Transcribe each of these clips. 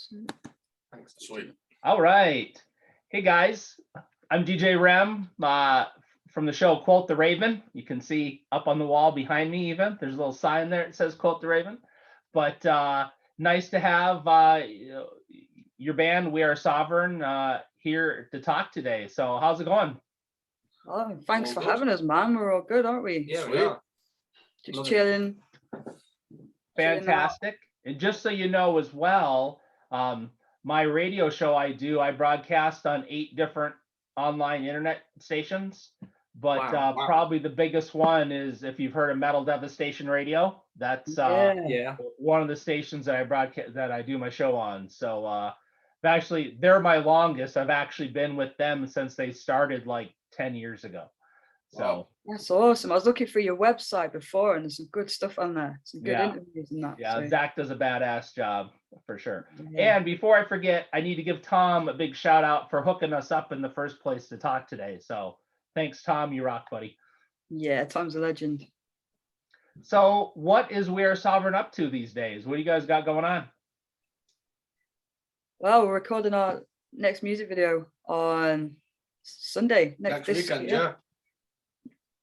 Thanks. Sweet. All right. Hey guys, I'm DJ REM from the show Quoth the Raven. You can see up on the wall behind me even. There's a little sign there that says Quoth the Raven. But nice to have your band, We Are Sovereign, here to talk today. So how's it going? Oh, thanks for having us, man. We're all good, aren't we? Yeah, we are. Just chilling. Fantastic. And just so you know as well, my radio show I broadcast on 8 different online internet stations. But probably the biggest one is, if you've heard of Metal Devastation Radio, that's one of the stations that I broadcast, that I do my show on. So actually, they're my longest. I've actually been with them since they started like 10 years ago. So that's awesome. I was looking through your website before, and there's some good stuff on there. Some good interviews and that. Yeah, so Zach does a badass job for sure. Yeah. And before I forget, I need to give Tom a big shout out for hooking us up in the first place to talk today. So thanks, Tom. You rock, buddy. Yeah, Tom's a legend. So what is We Are Sovereign up to these days? What do you guys got going on? Well, we're recording our next music video on Sunday. Next weekend, yeah.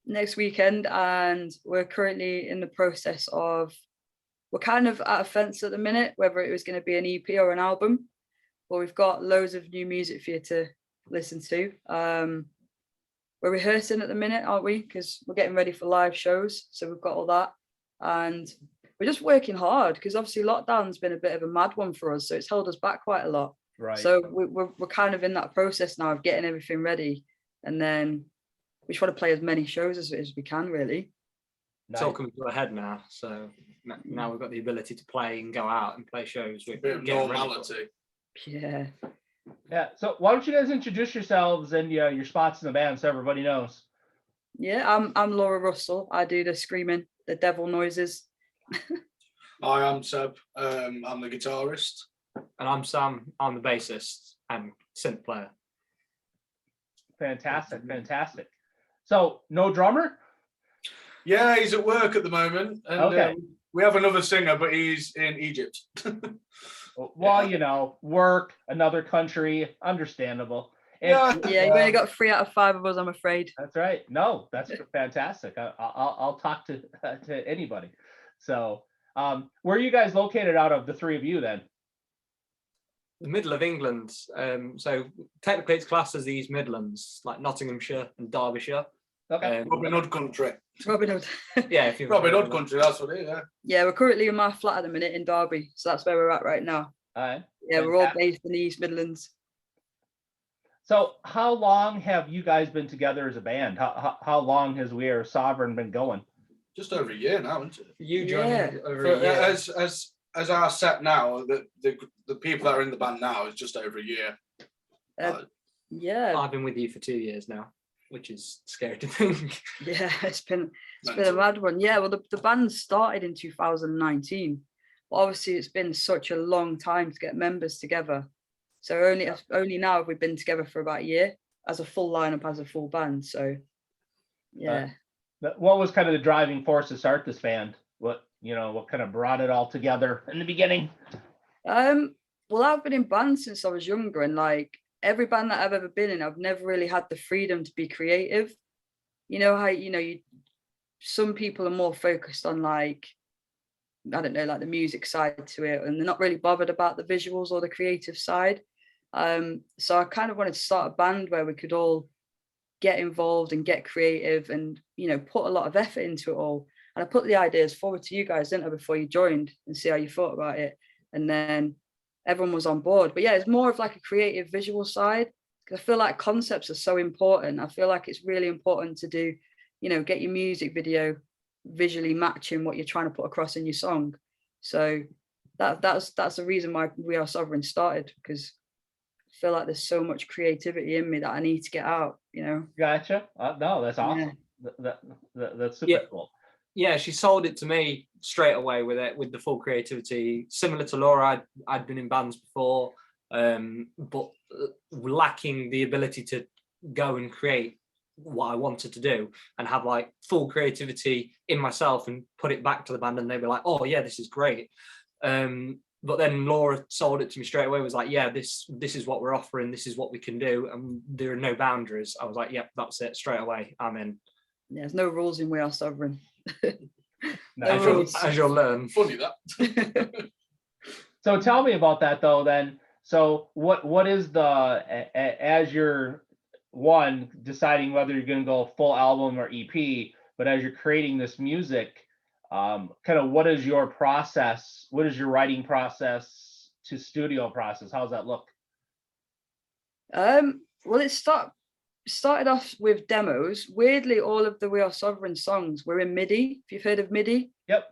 Next weekend, and we're currently in the process of, we're kind of at a fence at the minute whether it was going to be an EP or an album, but we've got loads of new music for you to listen to. We're rehearsing at the minute, aren't we? Because we're getting ready for live shows, so we've got all that, and we're just working hard because obviously lockdown's been a bit of a mad one for us, so it's held us back quite a lot. Right. So we're kind of in that process now of getting everything ready, and then we just want to play as many shows as we can, really. It's all coming to a head now, so now we've got the ability to play and go out and play shows with normality. Yeah. Yeah. So why don't you guys introduce yourselves and your spots in the band so everybody knows? Yeah, I'm Laura Russell. I do the screaming, the devil noises. Hi, I'm Seb. I'm the guitarist. And I'm Sam. I'm the bassist and synth player. Fantastic. So no drummer? Yeah, he's at work at the moment, and we have another singer, but he's in Egypt. Well, work, another country, understandable. And, you've only got 3 out of 5 of us, I'm afraid. That's right. No, that's fantastic. I'll talk to anybody. So, where are you guys located out of, the 3 of you then? The middle of England. So technically it's classed as the East Midlands, like Nottinghamshire and Derbyshire. Okay. Robin Hood country. Robin Hood. Yeah, if you Robin Hood country, that's what it is, yeah. Yeah, we're currently in my flat at the minute in Derby, so that's where we're at right now. All right. Yeah, we're all based in the East Midlands. So how long have you guys been together as a band? How long has We Are Sovereign been going? Just over a year now, isn't it? You joined over a year. As our set now, the people that are in the band now is just over a year. Yeah. I've been with you for 2 years now, which is scary to think. Yeah, it's been a mad one. Yeah, well, the band started in 2019, but obviously it's been such a long time to get members together. So only now have we been together for about a year as a full lineup, as a full band. So yeah. What was kind of the driving force to start this band? What kind of brought it all together in the beginning? Well, I've been in bands since I was younger, and like every band that I've ever been in, I've never really had the freedom to be creative. You know how some people are more focused on like, I don't know, like the music side to it, and they're not really bothered about the visuals or the creative side. So I kind of wanted to start a band where we could all get involved and get creative and put a lot of effort into it all. And I put the ideas forward to you guys, didn't I, before you joined, and see how you thought about it. And then everyone was on board. But yeah, it's more of like a creative visual side, because I feel like concepts are so important. I feel like it's really important to do, get your music video visually matching what you're trying to put across in your song. So that's the reason why We Are Sovereign started, because I feel like there's so much creativity in me that I need to get out, Gotcha. No, that's awesome. Yeah. That's super cool. Yeah, she sold it to me straight away with the full creativity. Similar to Laura, I'd been in bands before, but lacking the ability to go and create what I wanted to do and have like full creativity in myself and put it back to the band, and they were like, oh yeah, this is great. But then Laura sold it to me straight away, was like, yeah, this is what we're offering, this is what we can do, and there are no boundaries. I was like, yep, that's it, straight away, I'm in. Yeah, there's no rules in We Are Sovereign. As you'll learn. Funny that. So tell me about that though then. So what is as you're deciding whether you're going to go full album or EP, but as you're creating this music, kind of what is your process? What is your writing process to studio process? How does that look? Well, it started off with demos. Weirdly, all of the We Are Sovereign songs were in MIDI. If you've heard of MIDI. Yep.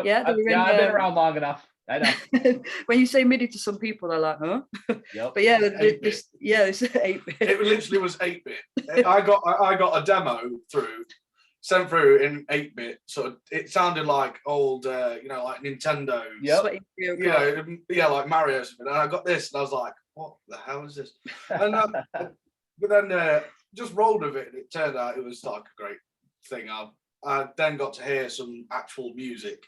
Yeah, I've been around long enough. I know. When you say MIDI to some people, they're like, huh? Yep. But yeah, this 8-bit. It literally was 8-bit. I got a demo sent through in 8-bit. So it sounded like old, like Nintendo. Yep. Like Mario or something. And I got this, and I was like, what the hell is this? And but then just rolled with it, and it turned out it was like a great thing. I then got to hear some actual music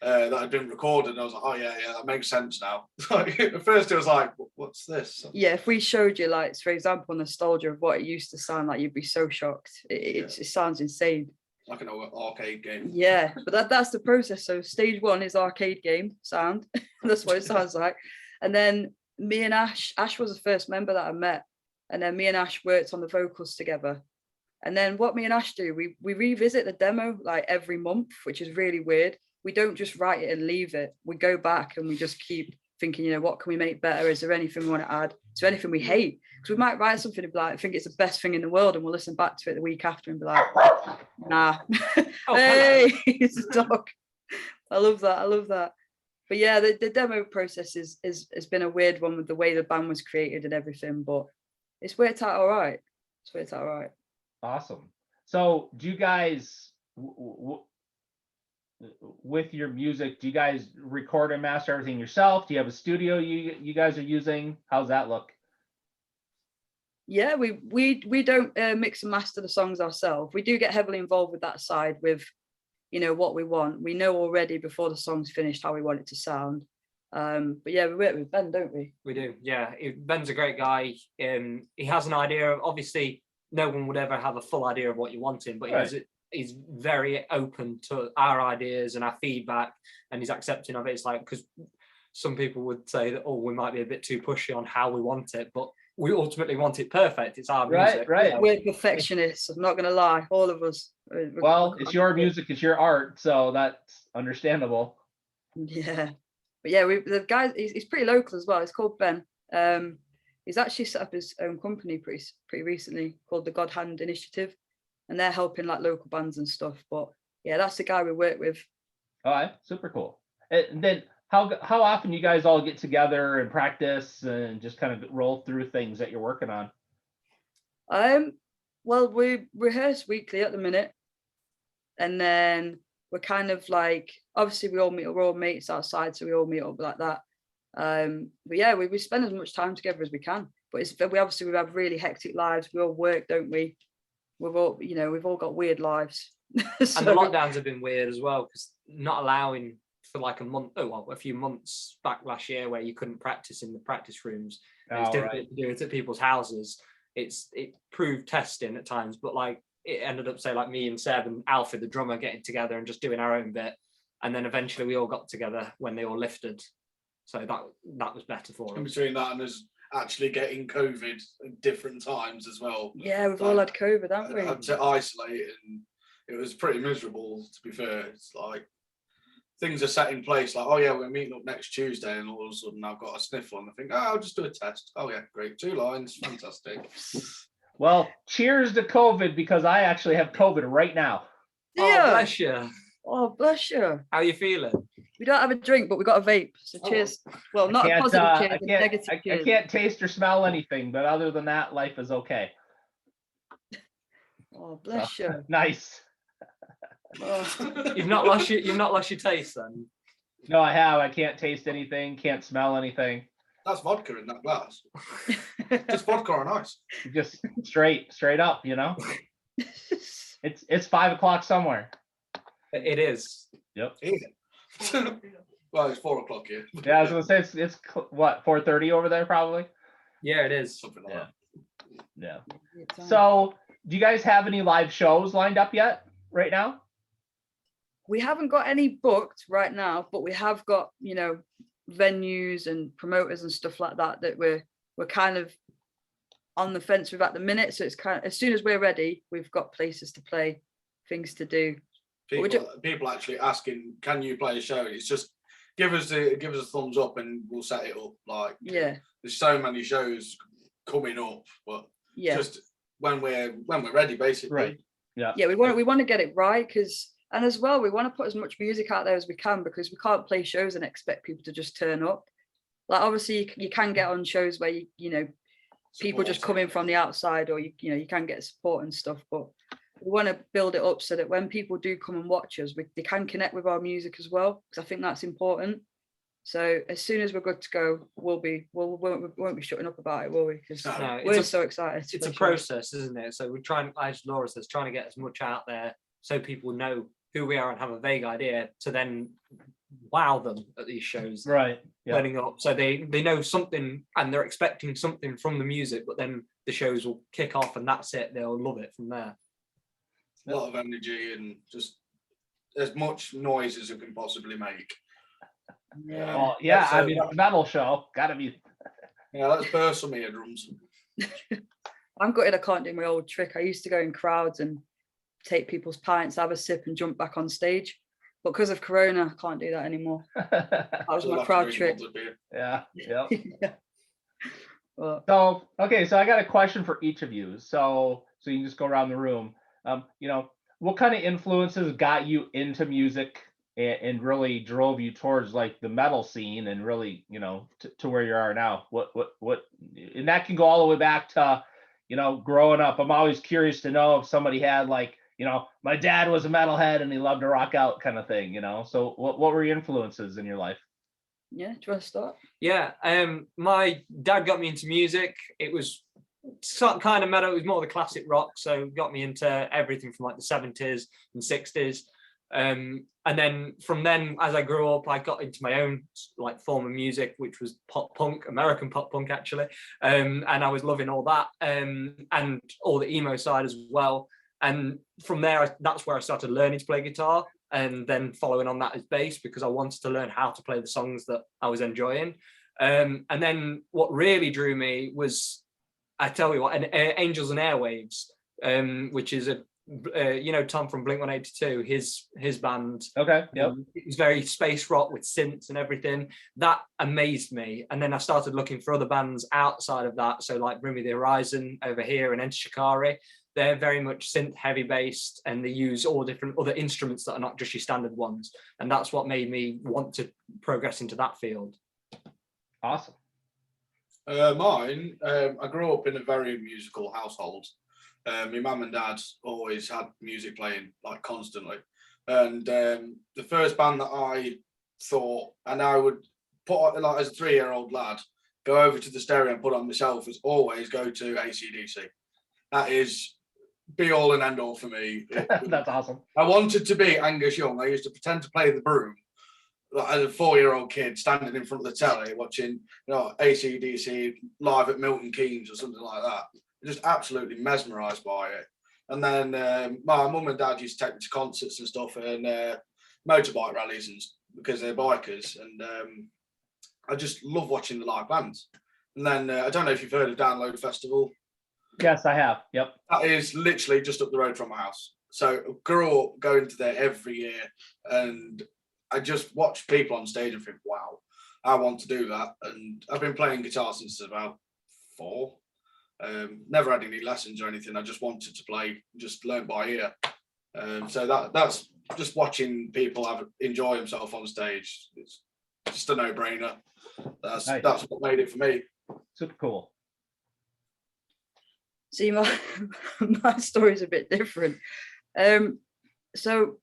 that had been recorded, and I was like, oh yeah, that makes sense now. At first it was like, what's this? Yeah, if we showed you, like, for example, nostalgia of what it used to sound like, you'd be so shocked. It sounds insane. Like an arcade game. Yeah, but that's the process. So stage 1 is arcade game sound. That's what it sounds like. And then me and Ash was the first member that I met, and then me and Ash worked on the vocals together. And then what me and Ash do, we revisit the demo like every month, which is really weird. We don't just write it and leave it. We go back and we just keep thinking, what can we make better? Is there anything we want to add? Is there anything we hate? Because we might write something and be like, I think it's the best thing in the world, and we'll listen back to it the week after and be like, nah. Oh, hey, it's a dog. I love that. But yeah, the demo process has been a weird one with the way the band was created and everything, but it's worked out all right. Awesome. So do you guys, with your music, do you guys record and master everything yourself? Do you have a studio you guys are using? How's that look? Yeah, we don't mix and master the songs ourselves. We do get heavily involved with that side with, what we want. We know already before the song's finished how we want it to sound. But yeah, we work with Ben, don't we? We do, yeah. Ben's a great guy. He has an idea of, obviously, no one would ever have a full idea of what you're wanting, but right. He's very open to our ideas and our feedback, and he's accepting of it. It's like, because some people would say that, we might be a bit too pushy on how we want it, but we ultimately want it perfect. It's our music. Right. We're perfectionists. I'm not going to lie, all of us. Well, it's your music, it's your art, so that's understandable. Yeah. But yeah, the guy, he's pretty local as well. He's called Ben. He's actually set up his own company pretty recently called the God Hand Initiative, and they're helping like local bands and stuff. But yeah, that's the guy we work with. All right, super cool. And then how often you guys all get together and practice and just kind of roll through things that you're working on? Well, we rehearse weekly at the minute, and then we're kind of like, obviously we're all mates outside, so we all meet up like that. But yeah, we spend as much time together as we can. But we have really hectic lives. We all work, don't we? We've all got weird lives. So, and the lockdowns have been weird as well, because not allowing for like a few months back last year where you couldn't practice in the practice rooms. It's difficult to do it at people's houses. It proved testing at times, but like it ended up, say, like me and Seb and Alfie, the drummer, getting together and just doing our own bit. And then eventually we all got together when they all lifted. So that was better for us. In between that and us actually getting COVID at different times as well. Yeah, we've all had COVID, haven't we? Had to isolate, and it was pretty miserable, to be fair. It's like things are set in place, like, oh yeah, we're meeting up next Tuesday, and all of a sudden I've got a sniffle, and I think, I'll just do a test. Oh yeah, great, 2 lines, fantastic. Well, cheers to COVID, because I actually have COVID right now. Yeah. Oh, bless you. Oh, bless you. How are you feeling? We don't have a drink, but we got a vape. So cheers. Well, not a positive cheers, a negative cheers. I can't taste or smell anything, but other than that, life is okay. Oh, bless you. Nice. Oh. You've not lost your taste then? No, I have. I can't taste anything, can't smell anything. That's vodka in that glass. Just vodka on ice. Just straight up, It's 5 o'clock somewhere. It is. Yep. Well, it's 4 o'clock here. Yeah, I was gonna say it's what, 4:30 over there probably. Yeah, it is. Something like Yeah. that. Yeah. So, do you guys have any live shows lined up yet right now? We haven't got any booked right now, but we have got, you know, venues and promoters and stuff like that that we're kind of on the fence with at the minute. So it's kind of, as soon as we're ready, we've got places to play, things to do. People actually asking, can you play a show? It's just give us a thumbs up and we'll set it up. Like, Yeah, there's so many shows coming up, but yeah, just when we're ready, basically. Right. Yeah. yeah. We want to get it right, because, and as well, we want to put as much music out there as we can, because we can't play shows and expect people to just turn up. Like, obviously you can get on shows where you know, people just come in from the outside, or you know, you can get support and stuff, but we want to build it up so that when people do come and watch us, they can connect with our music as well, because I think that's important. So as soon as we're good to go, we won't be shutting up about it, will we? Because we're so excited. It's a process, isn't it? So we're trying, as Laura says, trying to get as much out there so people know who we are and have a vague idea, to then wow them at these shows. Right. Yeah. Turning up, so they know something and they're expecting something from the music, but then the shows will kick off and that's it. They'll love it from there. A lot of energy and just as much noise as you can possibly make. Yeah. Well, yeah, I mean, a metal show, gotta be. Yeah, let's burst some eardrums. I'm gutted I can't do my old trick. I used to go in crowds and take people's pints, have a sip and jump back on stage. But because of Corona, I can't do that anymore. That was my crowd trick. Yeah. Yeah. Yeah. Well, So, okay, so I got a question for each of you. So you can just go around the room. You know, what kind of influences got you into music and really drove you towards like the metal scene and really, you know, to where you are now? What, and that can go all the way back to, you know, growing up. I'm always curious to know if somebody had like, you know, my dad was a metalhead and he loved to rock out kind of thing, you know? So what were your influences in your life? yeah, do you want to start? Yeah, my dad got me into music. It was kind of metal. It was more the classic rock, so got me into everything from like the 70s and 60s. And then from then, as I grew up, I got into my own like form of music, which was pop punk, American pop punk actually. And I was loving all that, and all the emo side as well. And from there, that's where I started learning to play guitar, and then following on that as bass, because I wanted to learn how to play the songs that I was enjoying. And then what really drew me was, I tell you what, Angels and Airwaves, which is you know, Tom from Blink-182, his band. Okay. Yep. It was very space rock with synths and everything. That amazed me. And then I started looking for other bands outside of that. So like Bring Me the Horizon over here and Enter Shikari. They're very much synth heavy based, and they use all different other instruments that are not just your standard ones. And that's what made me want to progress into that field. Awesome. Mine, I grew up in a very musical household. My mum and dad always had music playing like constantly. And the first band that I thought, and I would put like as a 3-year-old lad, go over to the stereo and put on myself, was always go to AC/DC. That is be all and end all for me. That's awesome. I wanted to be Angus Young. I used to pretend to play the broom like, as a 4-year-old kid, standing in front of the telly watching, you know, AC/DC live at Milton Keynes or something like that. Just absolutely mesmerised by it. And then my mum and dad used to take me to concerts and stuff and motorbike rallies, and because they're bikers, and I just love watching the live bands. And then I don't know if you've heard of Download Festival. Yes, I have. Yep. That is literally just up the road from my house. So I grew up going to there every year, and I just watch people on stage and think, wow, I want to do that. And I've been playing guitar since about 4. Never had any lessons or anything. I just wanted to play, just learn by ear. So that's just watching people enjoy themselves on stage. It's just a no-brainer. That's what made it for me. Super cool. See, my story's a bit different. So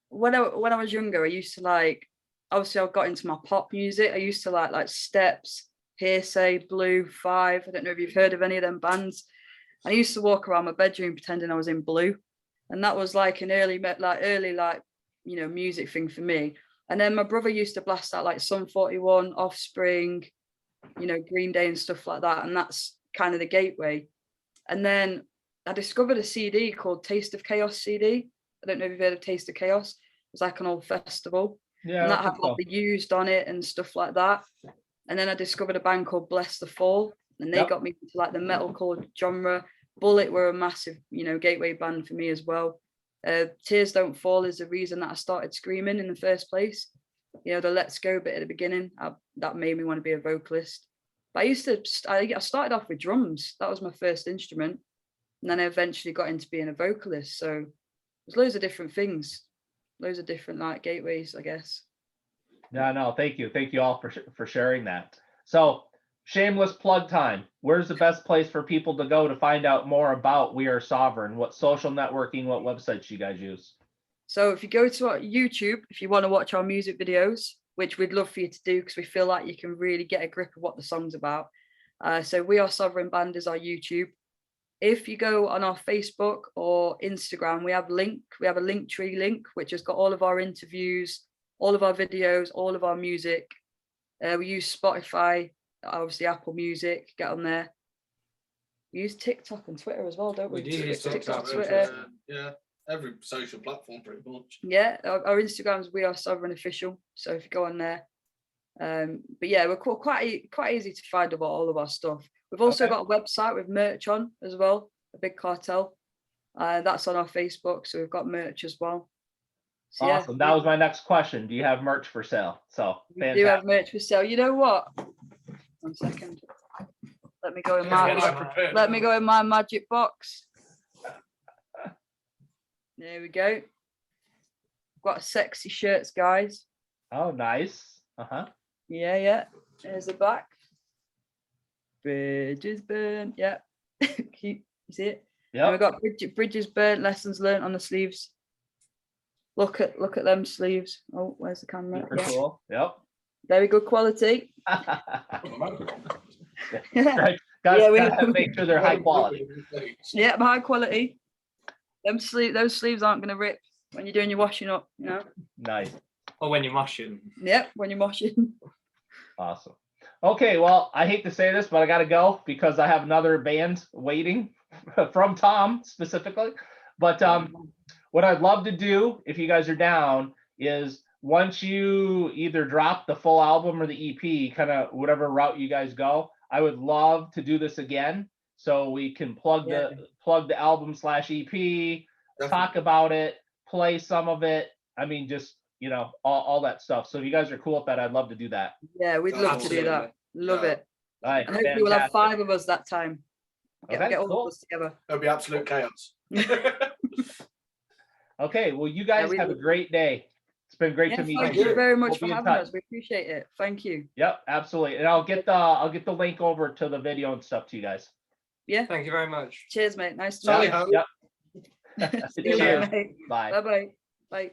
when I was younger, I used to like, obviously I got into my pop music. I used to like Steps, Hearsay, Blue, Five. I don't know if you've heard of any of them bands. I used to walk around my bedroom pretending I was in Blue, and that was like an early you know, music thing for me. And then my brother used to blast out like Sum 41, Offspring, you know, Green Day and stuff like that. And that's kind of the gateway. And then I discovered a CD called Taste of Chaos CD. I don't know if you've heard of Taste of Chaos. It was like an old festival. Yeah. And that had like the Used on it and stuff like that. And then I discovered a band called Bless the Fall. And they got me into like the metalcore genre. Bullet were a massive, you know, gateway band for me as well. Tears Don't Fall is the reason that I started screaming in the first place. You know, the Let's Go bit at the beginning, that made me want to be a vocalist. But I started off with drums. That was my first instrument. And then I eventually got into being a vocalist. So there's loads of different things, loads of different like gateways, I guess. Yeah, no, thank you. Thank you all for sharing that. So shameless plug time. Where's the best place for people to go to find out more about We Are Sovereign? What social networking, what websites you guys use? So if you go to our YouTube, if you want to watch our music videos, which we'd love for you to do because we feel like you can really get a grip of what the song's about. So We Are Sovereign Band is our YouTube. If you go on our Facebook or Instagram, we have a Linktree link, which has got all of our interviews, all of our videos, all of our music. We use Spotify, obviously Apple Music, get on there. We use TikTok and Twitter as well, don't we? We do use TikTok, Twitter. yeah, every social platform pretty much. Yeah, our Instagrams, We Are Sovereign Official. So if you go on there. But yeah, we're quite easy to find about all of our stuff. We've also got a website with merch on as well, a big cartel. That's on our Facebook, so we've got merch as well. So, awesome. That was my next question. Do you have merch for sale? So we do have merch for sale. You know what? 1 second. Let me go in my magic box. There we go. Got sexy shirts, guys. Oh, nice. Yeah. There's the back. Bridges burnt. Yeah. Cute. You see it? Yeah. We got bridges burnt, lessons learned on the sleeves. Look at them sleeves. Oh, where's the camera? Super cool. Yep. Very good quality. Gotta make sure they're high quality. Yeah, high quality. Those sleeves aren't gonna rip when you're doing your washing up, you know. Nice. Or when you're moshing. Yep, when you're moshing. Awesome. Okay, well, I hate to say this, but I gotta go because I have another band waiting from Tom specifically. But what I'd love to do, if you guys are down, is once you either drop the full album or the EP, kind of whatever route you guys go, I would love to do this again so we can plug the album / EP, talk about it, play some of it. I mean, just, you know, all that stuff. So if you guys are cool with that, I'd love to do that. Yeah, we'd love to do that. Love it. All right, and hopefully we'll have 5 of us that time. Get all of us together. It'll be absolute chaos. Okay, well, you guys have a great day. It's been great to meet you. Thank you very much for having us. We appreciate it. Thank you. Yep, absolutely. And I'll get the link over to the video and stuff to you guys. Yeah. Thank you very much. Cheers, mate. Nice to meet you. Yep. See you later, mate. Bye. Bye-bye. Bye.